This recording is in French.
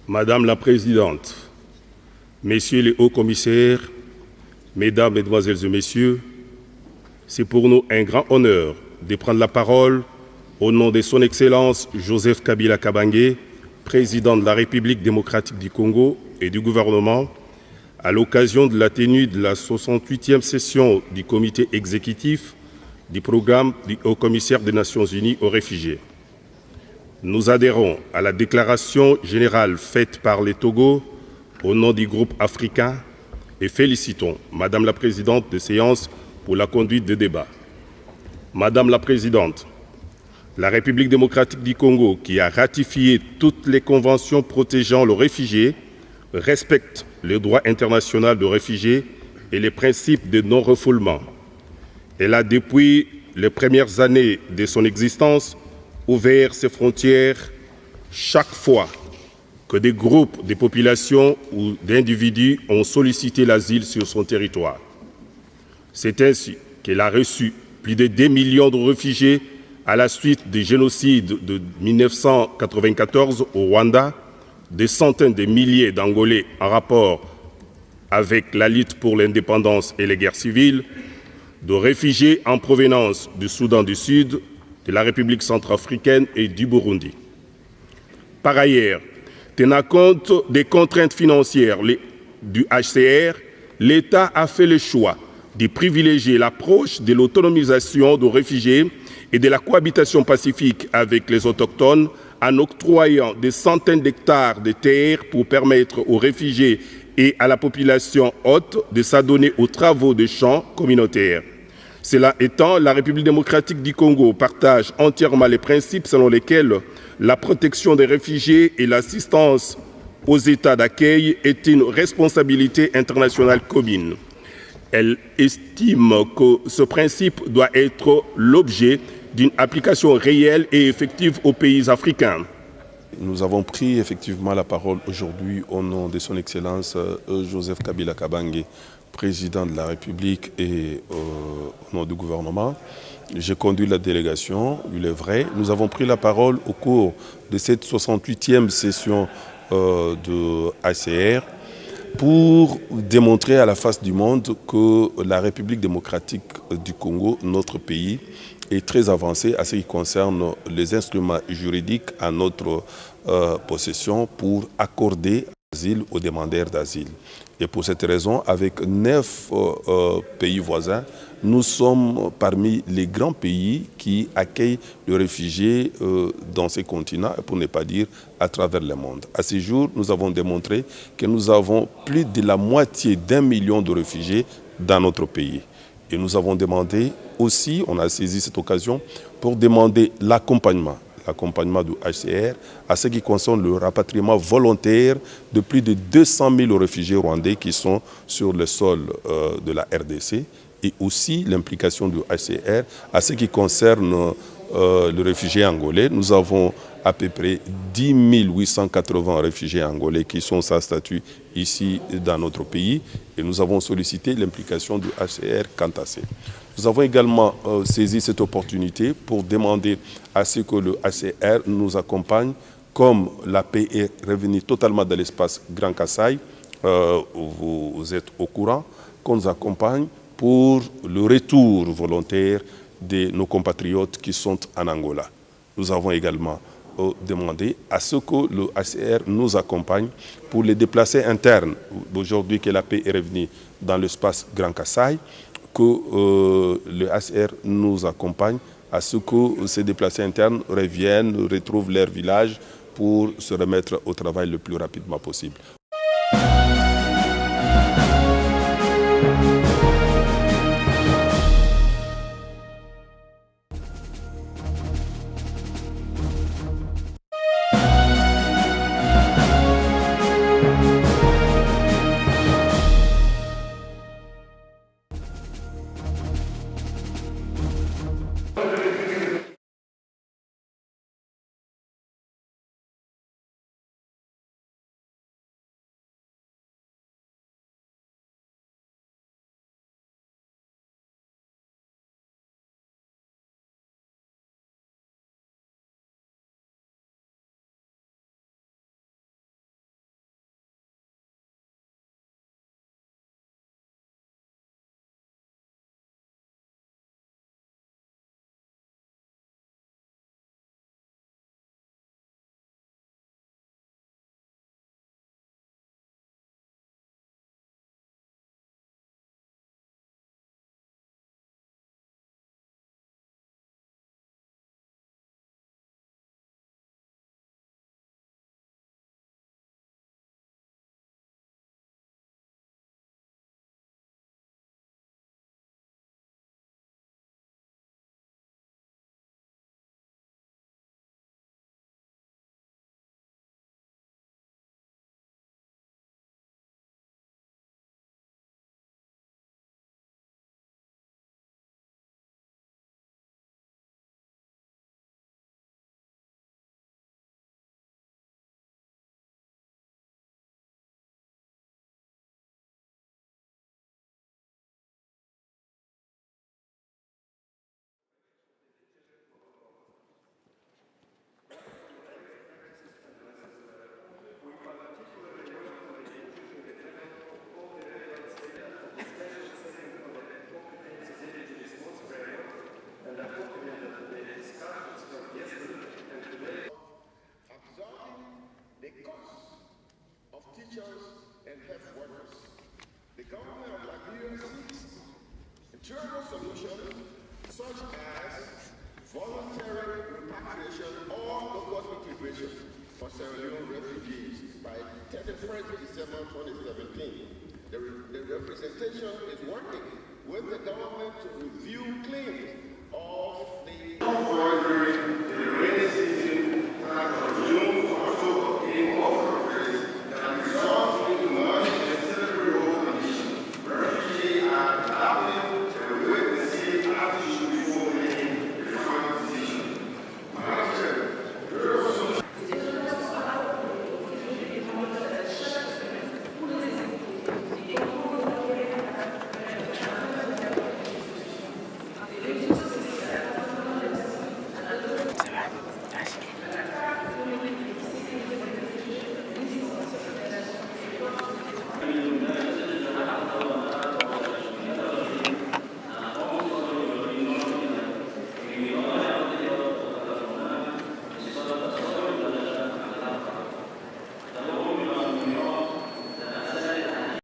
Madame la Présidente, Messieurs les hauts commissaires, Mesdames, Mesdemoiselles et Messieurs, c'est pour nous un grand honneur de prendre la parole au nom de Son Excellence Joseph Kabila Kabange, président de la République démocratique du Congo et du gouvernement, à l'occasion de la tenue de la 68e session du comité exécutif du programme du Haut-Commissaire des Nations Unies aux réfugiés. Nous adhérons à la déclaration générale faite par les Togo au nom du groupe africain et félicitons Madame la Présidente de séance pour la conduite des débats. Madame la Présidente, la République démocratique du Congo, qui a ratifié toutes les conventions protégeant le réfugié, respecte le droit international de réfugiés et les principes de non-refoulement. Elle a, depuis les premières années de son existence, ouvert ses frontières chaque fois que des groupes de populations ou d'individus ont sollicité l'asile sur son territoire. C'est ainsi qu'elle a reçu plus de 2 millions de réfugiés à la suite du génocide de 1994 au Rwanda, des centaines de milliers d'Angolais en rapport avec la lutte pour l'indépendance et les guerres civiles, de réfugiés en provenance du Soudan du Sud, de la République centrafricaine et du Burundi. Par ailleurs, tenant compte des contraintes financières du HCR, l'État a fait le choix de privilégier l'approche de l'autonomisation des réfugiés et de la cohabitation pacifique avec les autochtones en octroyant des centaines d'hectares de terres pour permettre aux réfugiés et à la population hôte de s'adonner aux travaux de champs communautaires. Cela étant, la République démocratique du Congo partage entièrement les principes selon lesquels la protection des réfugiés et l'assistance aux États d'accueil est une responsabilité internationale commune. Elle estime que ce principe doit être l'objet d'une application réelle et effective aux pays africains. Nous avons pris effectivement la parole aujourd'hui au nom de son Excellence Joseph Kabila Kabange, président de la République et au nom du gouvernement. J'ai conduit la délégation, il est vrai. Nous avons pris la parole au cours de cette 68e session de ACR pour démontrer à la face du monde que la République démocratique du Congo, notre pays, est très avancée à ce qui concerne les instruments juridiques à notre possession pour accorder l'asile aux demandeurs d'asile. Et pour cette raison, avec 9 pays voisins, nous sommes parmi les grands pays qui accueillent les réfugiés dans ces continents, pour ne pas dire à travers le monde. À ce jour, nous avons démontré que nous avons plus de la moitié d'1 million de réfugiés dans notre pays. Et nous avons demandé aussi, on a saisi cette occasion, pour demander l'accompagnement du HCR à ce qui concerne le rapatriement volontaire de plus de 200 000 réfugiés rwandais qui sont sur le sol de la RDC et aussi l'implication du HCR à ce qui concerne le réfugié angolais. Nous avons à peu près 10 880 réfugiés angolais qui sont sans statut ici dans notre pays et nous avons sollicité l'implication du HCR quant à ça. Nous avons également saisi cette opportunité pour demander à ce que le HCR nous accompagne, comme la paix est revenue totalement dans l'espace Grand Kassai, vous êtes au courant, qu'on nous accompagne pour le retour volontaire de nos compatriotes qui sont en Angola. Nous avons également demandé à ce que le HCR nous accompagne pour les déplacés internes. Aujourd'hui que la paix est revenue dans l'espace Grand Kassai, que le HCR nous accompagne à ce que ces déplacés internes reviennent, retrouvent leur village pour se remettre au travail le plus rapidement possible. government of Liberia seeks durable solutions such as voluntary repatriation or local integration for Sierra Leone refugees by 31st December 2017. The representation is working with the government to review claims of the